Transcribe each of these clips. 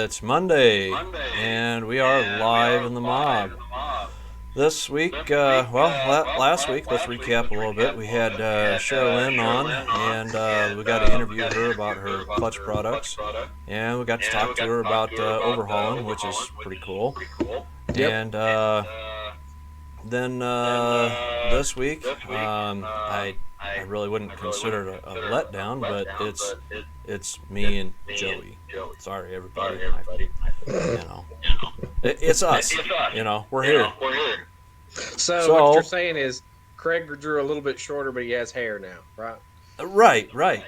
It's Monday, and we are live in the mob. This week, last week, let's recap a little bit. We had Cheryl Lynn on, and we got to interview her about her clutch products, and we got to talk to her about overhauling, which is pretty cool. Yep. And then this week, I really wouldn't consider it a letdown, but it's me and Joey. Sorry, everybody. It's us. We're here. So what you're So, saying is Craig drew a little bit shorter, but he has hair now, right? right.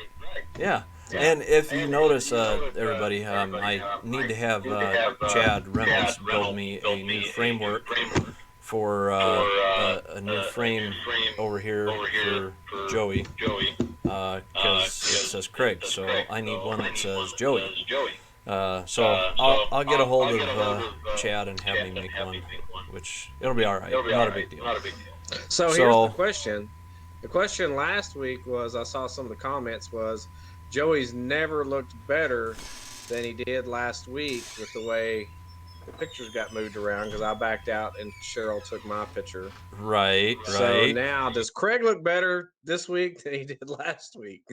Yeah. Yeah. And if you notice, everybody, I need to have Chad Reynolds build me a new framework for a new frame over here for Joey, because it says Craig, so I need one that says Joey. So I'll get a hold of Chad and have me make one, which it'll be all right, not a big deal. So here's the So question. The question last week was I saw some of the comments was Joey's never looked better than he did last week with the way the pictures got moved around because I backed out and Cheryl took my picture. right, So right. now does Craig look better this week than he did last week?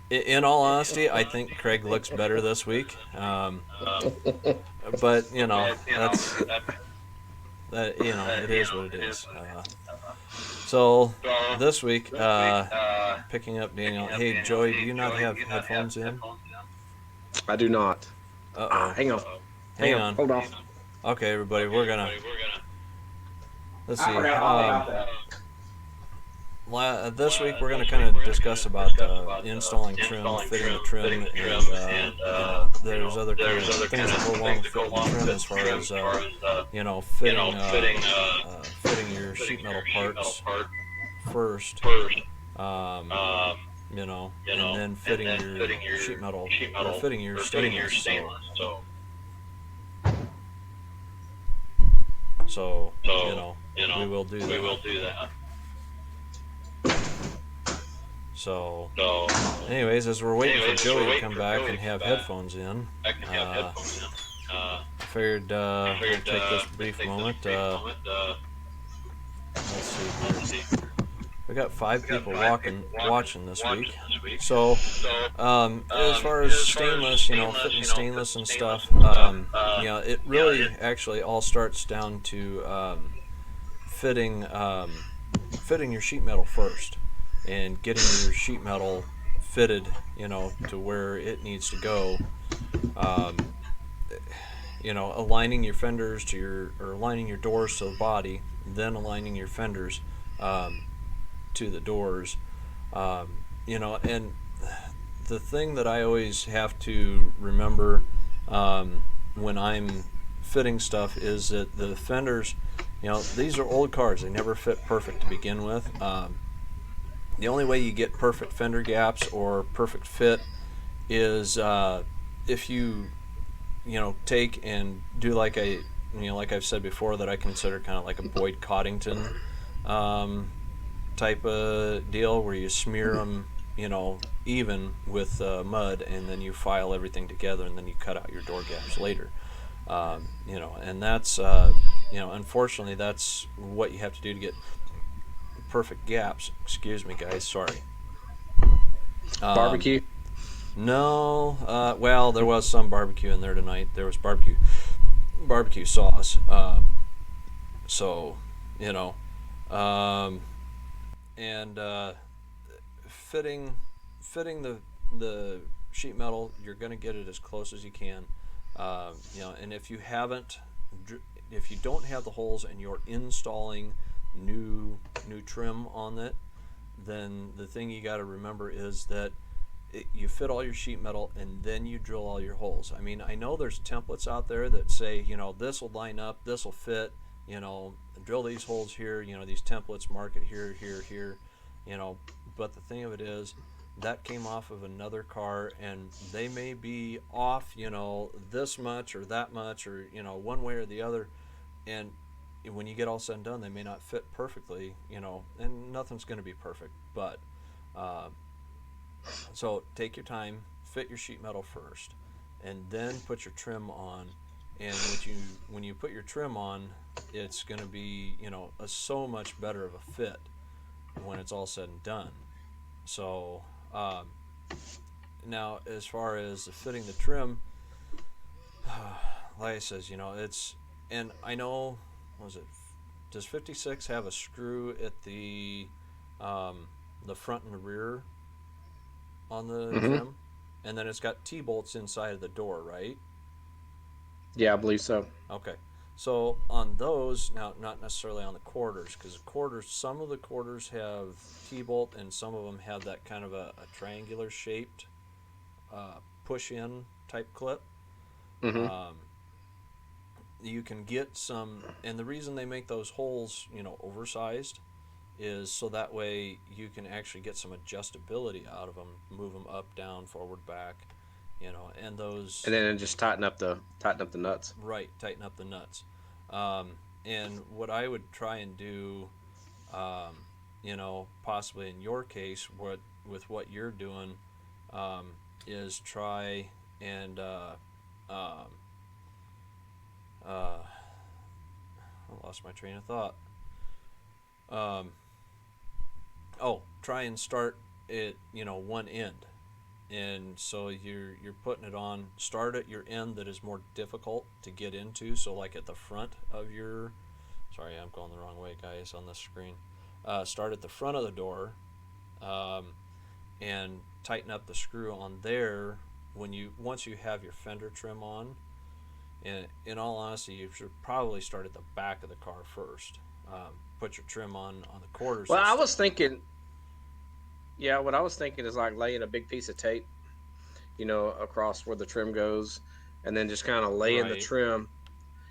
In all honesty, I think Craig looks better this week. But that's that. It is what it is. So this week, picking up Daniel. Hey Joey, do you not have headphones in? I do not. Uh oh. Hang on. Hang Hang on. on. Hold off. Okay, everybody, we're gonna let's see. I forgot all about that. This week we're going to kind of discuss about installing trim, fitting the trim, and there's other kind of things that go along with fitting the trim as far as fitting your sheet metal parts first, um, and then fitting your sheet metal or fitting your stainless. So we will do that. So, anyways, as we're waiting for Joey to come back and have headphones in, I figured we'll take this brief moment. Let's see here. We got 5 people watching this week. So, as far as stainless, fitting stainless and stuff, it really actually all starts down to fitting fitting your sheet metal first and getting your sheet metal fitted, to where it needs to go. Um, Aligning your fenders or aligning your doors to the body, then aligning your fenders to the doors. And the thing that I always have to remember when I'm fitting stuff is that the fenders, these are old cars. They never fit perfect to begin with. The only way you get perfect fender gaps or perfect fit is if you take and do like like I've said before, that I consider kind of like a Boyd Coddington type of deal, where you smear them even with mud, and then you file everything together, and then you cut out your door gaps later. And that's unfortunately that's what you have to do to get perfect gaps. Excuse me, guys. Sorry. Barbecue. No. Well, there was some barbecue in there tonight. There was barbecue sauce. So, and fitting the sheet metal, you're going to get it as close as you can. And if you don't have the holes and you're installing new trim on it, then the thing you got to remember is that you fit all your sheet metal and then you drill all your holes. I mean, I know there's templates out there that say, this will line up, this will fit, drill these holes here, these templates mark it here, but the thing of it is, that came off of another car, and they may be off, this much or that much, or one way or the other, and when you get all said and done, they may not fit perfectly, and nothing's going to be perfect, but so take your time, fit your sheet metal first, and then put your trim on. And when you put your trim on, it's going to be, so much better of a fit when it's all said and done. So now, as far as fitting the trim, like I says, it's, and I know, what was it? Does 56 have a screw at the front and the rear on the Hmm. trim? And then it's got T bolts inside of the door, right? Yeah, I believe so. Okay. So on those, now not necessarily on the quarters, because the quarters, some of the quarters have T bolt, and some of them have that kind of a triangular shaped push in type clip. Hmm. Um, you can get some, and the reason they make those holes, oversized, is so that way you can actually get some adjustability out of them, move them up, down, forward, back, and And those, then just tighten up the nuts. right, tighten up the nuts. And what I would try and do, possibly in your case, what with what you're doing, is try and um, uh, I lost my train of thought. Um, try and start it, one end, and so you're putting it on. Start at your end that is more difficult to get into. So like at the front of your, sorry, I'm going the wrong way, guys, on this screen. Start at the front of the door, um, and tighten up the screw on there. Once you have your fender trim on, and in all honesty, you should probably start at the back of the car first. Put your trim on the quarters Well, and I stuff. was thinking, yeah, what I was thinking is like laying a big piece of tape, across where the trim goes, and then just kind of laying the Right. trim,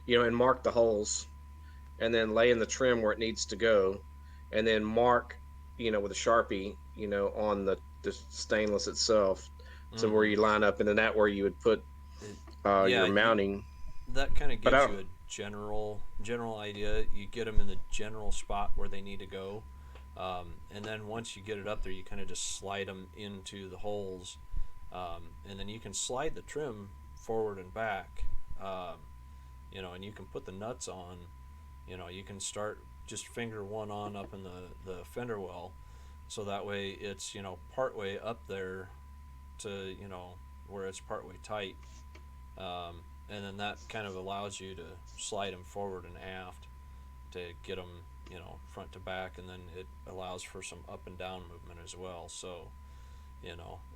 and mark the holes, and then laying the trim where it needs to go, and then mark, with a Sharpie, on the stainless itself to where Mm-hmm. you line up, and then that where you would put It, your yeah, mounting. that kind of But gives I you a general idea. You get them in the general spot where they need to go, and then once you get it up there, you kind of just slide them into the holes, and then you can slide the trim forward and back, and you can put the nuts on. You can start just finger one on up in the fender well, so that way it's part way up there to where it's part way tight, and then that kind of allows you to slide them forward and aft to get them front to back, and then it allows for some up and down movement as well. So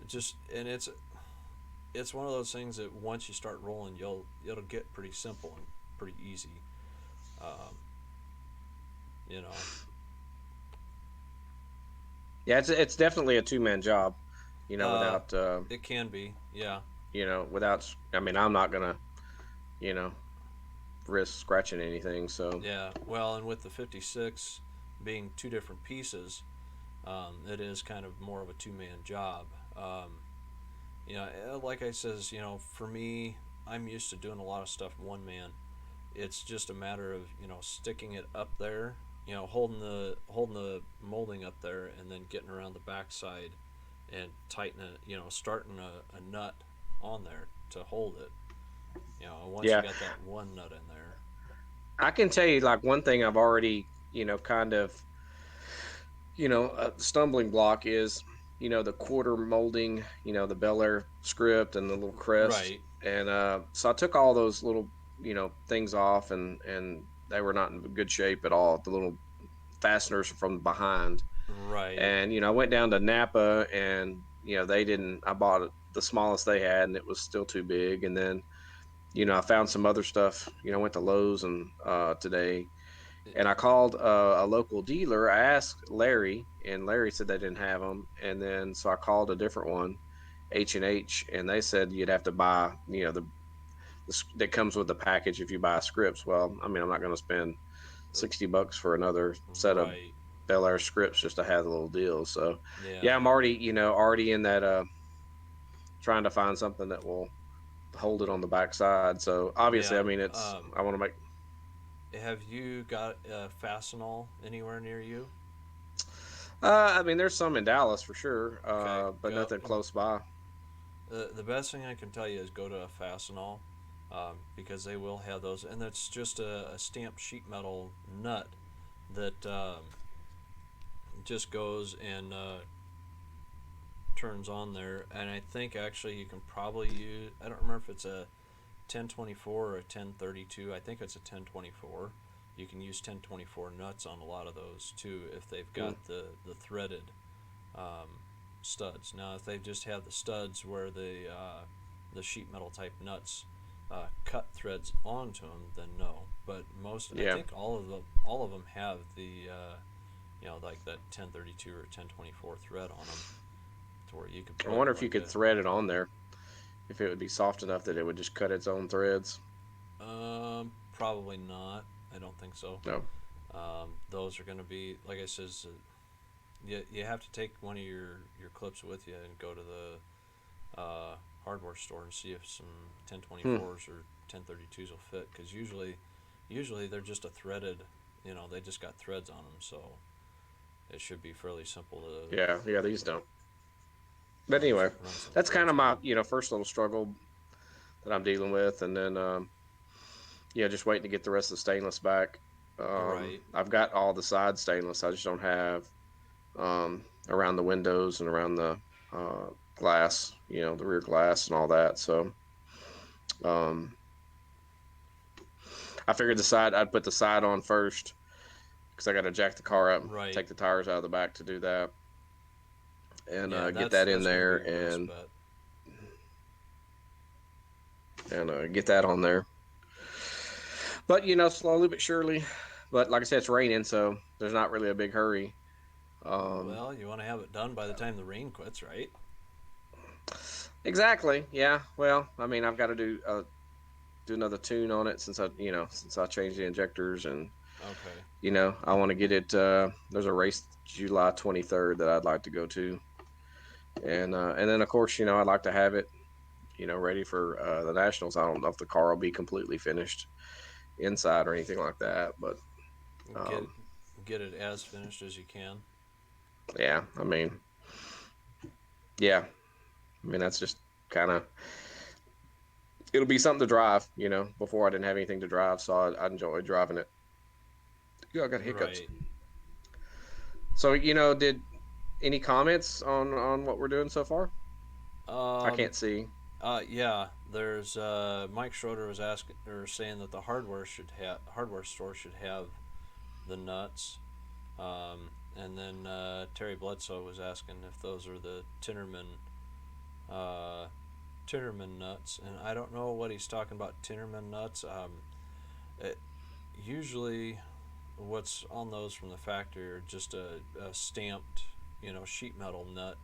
it just, and it's one of those things that once you start rolling, it'll get pretty simple and pretty easy. um, you know Yeah, it's definitely a two-man job, uh, without it can be, yeah. without. I mean, I'm not gonna, you know, risk scratching anything. So Yeah, well, and with the 56 being two different pieces, it is kind of more of a two-man job. Like I says, for me, I'm used to doing a lot of stuff one man. It's just a matter of sticking it up there, holding the molding up there, and then getting around the backside and tightening it. Starting a nut on there to hold it. And once you yeah, got that one nut in there. I can tell you like one thing I've already, kind of, a stumbling block is, the quarter molding, the Bel Air script and the little crest. Right, And so I took all those little, things off, and they were not in good shape at all. The little fasteners from behind. right. And, I went down to Napa, and, they didn't, I bought the smallest they had, and it was still too big. And then, I found some other stuff, went to Lowe's and today, and I called a local dealer. I asked Larry, and Larry said they didn't have them. And then so I called a different one, H&H, and they said you'd have to buy, the that comes with the package if you buy scripts. Well, I mean, I'm not going to spend $60 for another set of Right. Bel Air scripts just to have the little deal. So, Yeah. yeah, I'm already, already in that trying to find something that will hold it on the backside. So obviously, I Yeah. mean, it's I want to make. Have you got Fastenal anywhere near you? I mean, there's some in Dallas for sure, Okay. but nothing close by. The best thing I can tell you is go to a Fastenal, because they will have those, and that's just a stamped sheet metal nut that just goes and turns on there. And I think actually you can probably use. I don't remember if it's a 1024 or a 1032. I think it's a 1024. You can use 1024 nuts on a lot of those too if they've Mm. got the threaded studs. Now, if they just have the studs where the sheet metal type nuts cut threads onto them, then no. But most, I Yeah. think all of them have the like that 1032 or 1024 thread on them, to where you could I put wonder if you like could a thread it on there. If it would be soft enough that it would just cut its own threads. probably not. I don't think so. No. Those are going to be, like I says, you have to take one of your clips with you and go to the hardware store and see if some Hmm. 1024s or 1032s will fit. Because usually they're just a threaded, they just got threads on them, so it should be fairly simple to Yeah. Yeah. These don't. But anyway, run some that's kind threads of on my them. first little struggle that I'm dealing with, and then just waiting to get the rest of the stainless back. Right. I've got all the side stainless. I just don't have around the windows and around the glass, the rear glass and all that. So um, I figured I'd put the side on first because I got to jack the car up, Right. take the tires out of the back to do that, and Yeah, get that's that in that's going to be there your best bet. and get that on there. But slowly but surely. But like I said, it's raining, so there's not really a big hurry. Um, Well, you want to have it done by the time the rain quits, right? exactly. Yeah. Well, I mean, I've got to do another tune on it since I changed the injectors, and Okay. I want to get it. There's a race July 23rd that I'd like to go to, and then of course I'd like to have it ready for the nationals. I don't know if the car will be completely finished inside or anything like that, but Get um, get it as finished as you can. yeah, yeah, I mean that's just kind of it'll be something to drive. Before I didn't have anything to drive, so I enjoy driving it. Yeah, I got hiccups. Right. So did any comments on what we're doing so far? I Um. can't see. Yeah. There's Mike Schroeder was asking or saying that the hardware store should have the nuts. And then Terry Bledsoe was asking if those are the uh, Tinnerman nuts, and I don't know what he's talking about. Tinnerman nuts. It, usually, what's on those from the factory are just a stamped, sheet metal nut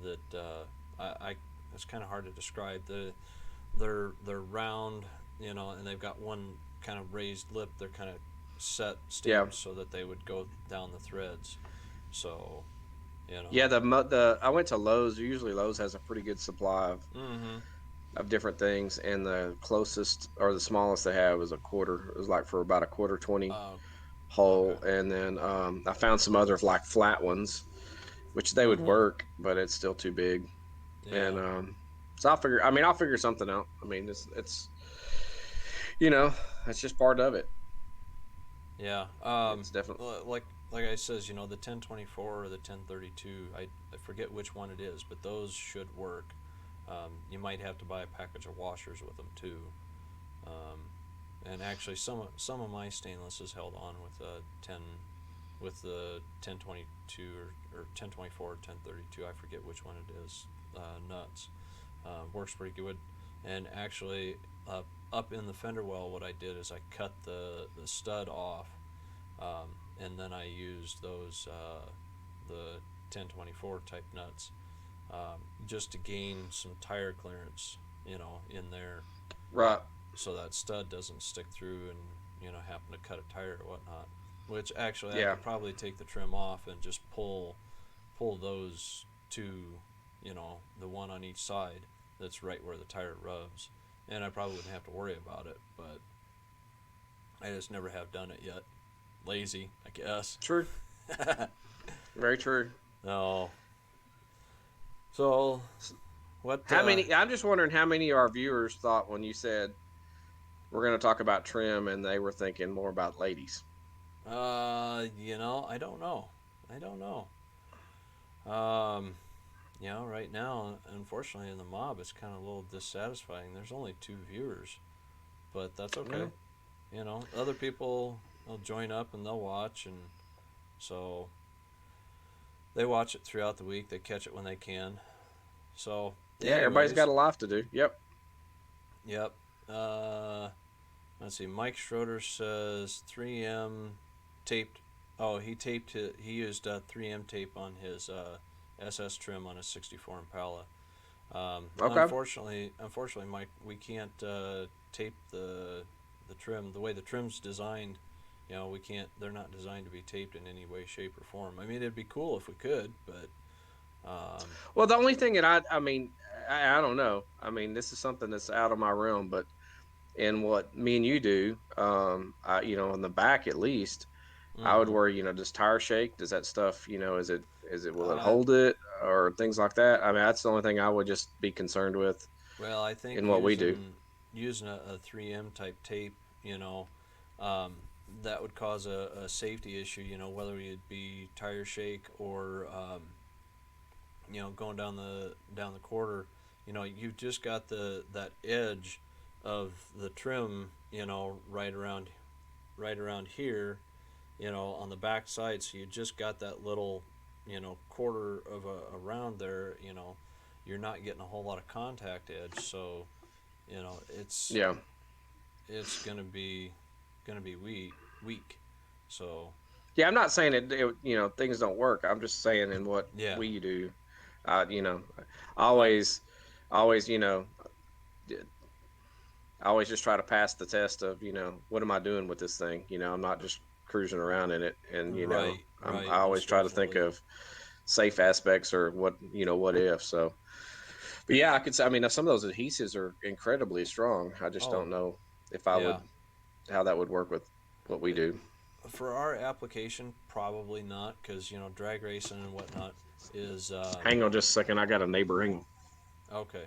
that I it's kind of hard to describe. They're round, and they've got one kind of raised lip. They're kind of set Yeah, stamped so that they would go down the threads. So you yeah. know. The I went to Lowe's. Usually Lowe's has a pretty good supply Mm-hmm. of different things, and the closest or the smallest they have is a quarter. It was like for about a quarter 20 Oh, okay. hole, and then I found some other like flat ones, which they would Mm-hmm. work, but it's still too big. And Yeah. so I'll figure. I mean, I'll figure something out. I mean, it's you know, that's just part of it. Yeah. It's definitely Like I says, the 1024 or the 1032. I forget which one it is, but those should work. You might have to buy a package of washers with them too. Um, and actually, some of my stainless is held on with a 10 with the 1022 or 1024 or 1032. I forget which one it is. Nuts. Works pretty good. And actually, up in the fender well, what I did is I cut the stud off, and then I used those the 1024 type nuts, just to gain some tire clearance, in there, right. so that stud doesn't stick through and happen to cut a tire or whatnot. Which actually I Yeah, could probably take the trim off and just pull those two, the one on each side that's right where the tire rubs, and I probably wouldn't have to worry about it. But I just never have done it yet. Lazy, I guess. true. Very true. No. So What? How many? I'm just wondering how many of our viewers thought when you said we're going to talk about trim, and they were thinking more about ladies. I don't know. I don't know. Um, right now, unfortunately, in the mob, it's kind of a little dissatisfying. There's only 2 viewers, but that's Yeah. okay. Other people will join up and they'll watch, and so they watch it throughout the week. They catch it when they can. So, Yeah, everybody's got anyways, a life to do. Yep. yep. Uh, let's see. Mike Schroeder says 3M taped. Oh, he used 3M tape on his SS trim on his 64 Impala. Okay. Unfortunately, Mike, we can't tape the trim the way the trim's designed. We can't. They're not designed to be taped in any way, shape, or form. I mean, it'd be cool if we could, but Well, the only thing that I mean, I don't know. I mean, this is something that's out of my realm, but in what me and you do, on the back at least, I would mm-hmm. worry, does tire shake? Does that stuff, will it uh, hold it or things like that? I mean, that's the only thing I would just be concerned with well, I think in what we do. using a 3M type tape, um, that would cause a safety issue. Whether it be tire shake or going down the quarter, you've just got that edge of the trim, right around here, on the back side. So you just got that little, quarter of a round there. You're not getting a whole lot of contact edge. So, it's Yeah. it's gonna be weak. So Yeah, I'm not saying things don't work. I'm just saying in what yeah, we do, always, always, I always just try to pass the test of, what am I doing with this thing? I'm not just cruising around in it. And, I right, always most try to think definitely. of safe aspects or what if. So, but yeah, I could say, I mean, some of those adhesives are incredibly strong. I just Oh don't know if I yeah. would, how that would work with what we It, do. for our application, probably not, because drag racing and whatnot is Hang on just a second. I got a neighbor. Hang on. okay.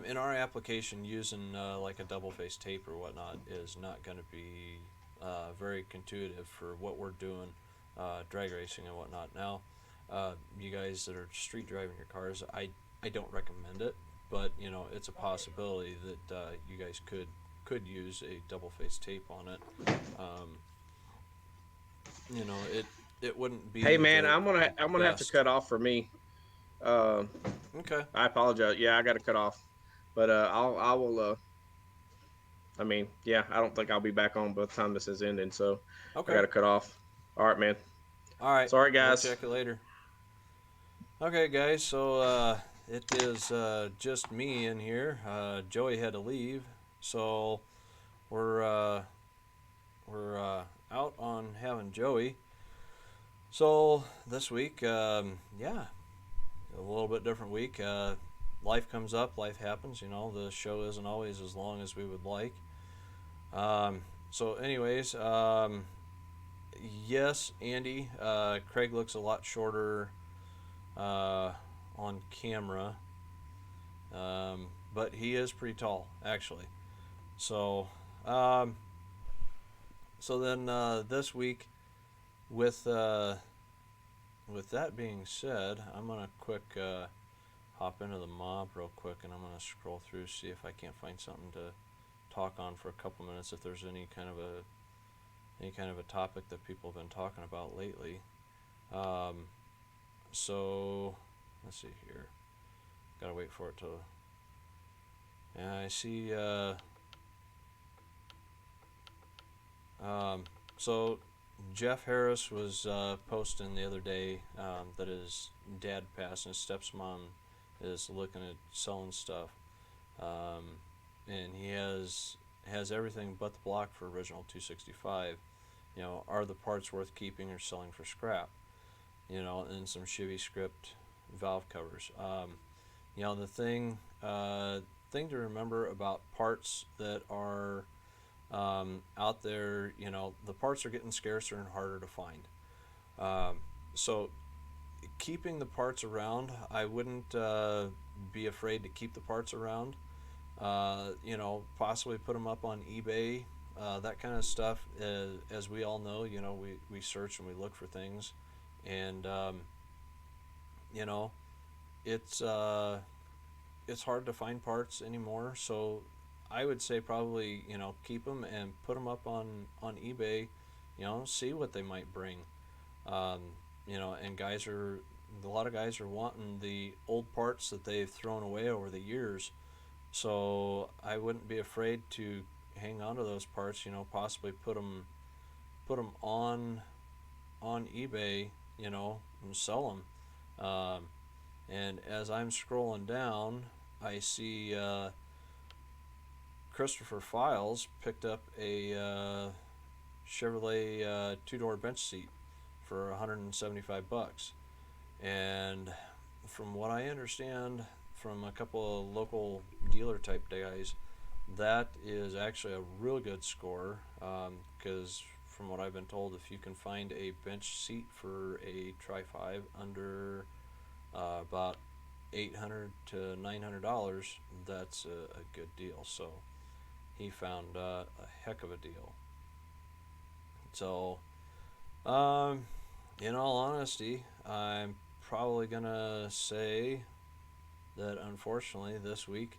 In our application, using like a double face tape or whatnot is not going to be very intuitive for what we're doing, drag racing and whatnot. Now, you guys that are street driving your cars, I don't recommend it, but it's a possibility that you guys could use a double face tape on it. Um, it wouldn't Hey be man, the I'm gonna the I'm gonna have to best. cut off for me. Uh, Okay. I apologize. Yeah, I got to cut off. But I will. I mean, yeah, I don't think I'll be back on by the time this is ending. So I got Okay. to cut off. All right, man. All right. Sorry, We'll guys. check it later. Okay, guys. So it is just me in here. Joey had to leave, so we're uh, we're out on having Joey. So this week, yeah, a little bit different week. Life comes up, life happens. The show isn't always as long as we would like. So, anyways, yes, Andy. Craig looks a lot shorter uh, on camera, but he is pretty tall, actually. So, um, so then this week, with uh, with that being said, I'm gonna quick hop into the mob real quick, and I'm gonna scroll through see if I can't find something to talk on for a couple minutes. If there's any kind of a topic that people have been talking about lately. Um, so let's see here. Gotta wait for it to. Yeah, I see. So Jeff Harris was posting the other day that his dad passed and his stepmom is looking at selling stuff, um, and he has everything but the block for original 265. Are the parts worth keeping or selling for scrap? And some Chevy script valve covers. The thing to remember about parts that are out there, the parts are getting scarcer and harder to find. So keeping the parts around, I wouldn't be afraid to keep the parts around. Possibly put them up on eBay, that kind of stuff. As we all know, we search and we look for things, and you know, it's it's hard to find parts anymore. So I would say probably keep them and put them up on eBay. See what they might bring. And a lot of guys are wanting the old parts that they've thrown away over the years. So I wouldn't be afraid to hang on to those parts. Possibly put them on eBay. And sell them. And as I'm scrolling down, I see Christopher Files picked up a Chevrolet two-door bench seat for $175. And from what I understand from a couple of local dealer type guys, that is actually a real good score. Because from what I've been told, if you can find a bench seat for a Tri-5 under about $800 to $900, that's a good deal. So he found a heck of a deal. So, in all honesty, I'm probably gonna say that unfortunately this week,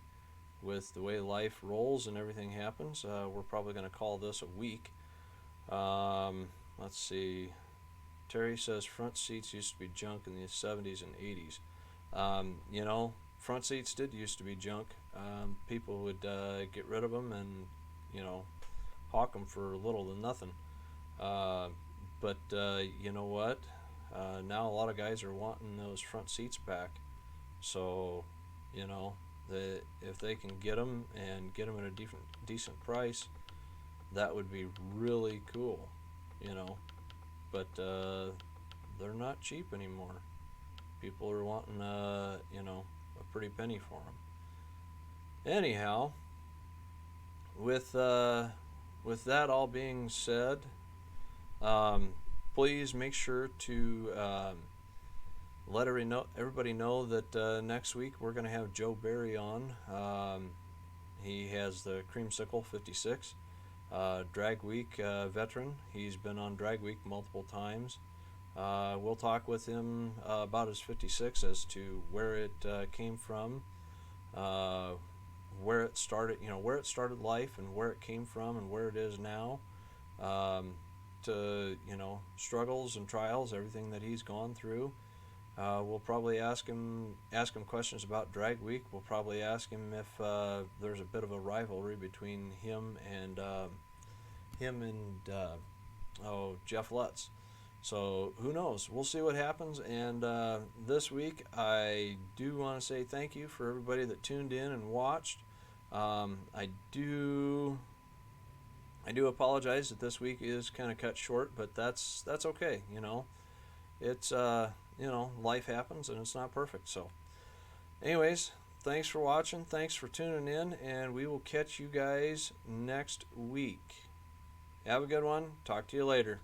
with the way life rolls and everything happens, we're probably gonna call this a week. Let's see. Terry says front seats used to be junk in the 70s and 80s. Front seats did used to be junk. People would get rid of them and, hawk them for little to nothing. But you know what? Now a lot of guys are wanting those front seats back. So, if they can get them and get them at a decent price, that would be really cool. But they're not cheap anymore. People are wanting a pretty penny for them. Anyhow, with that all being said, please make sure to let everybody know that next week we're going to have Joe Barry on. He has the Creamsicle 56. Drag Week veteran. He's been on Drag Week multiple times. We'll talk with him about his 56 as to where it came from, where it started, where it started life and where it came from and where it is now, to struggles and trials, everything that he's gone through. We'll probably ask him questions about Drag Week. We'll probably ask him if there's a bit of a rivalry between him and Jeff Lutz. So who knows? We'll see what happens. And this week, I do want to say thank you for everybody that tuned in and watched. I do apologize that this week is kind of cut short, but that's okay. It's life happens and it's not perfect. So, anyways, thanks for watching. Thanks for tuning in, and we will catch you guys next week. Have a good one. Talk to you later.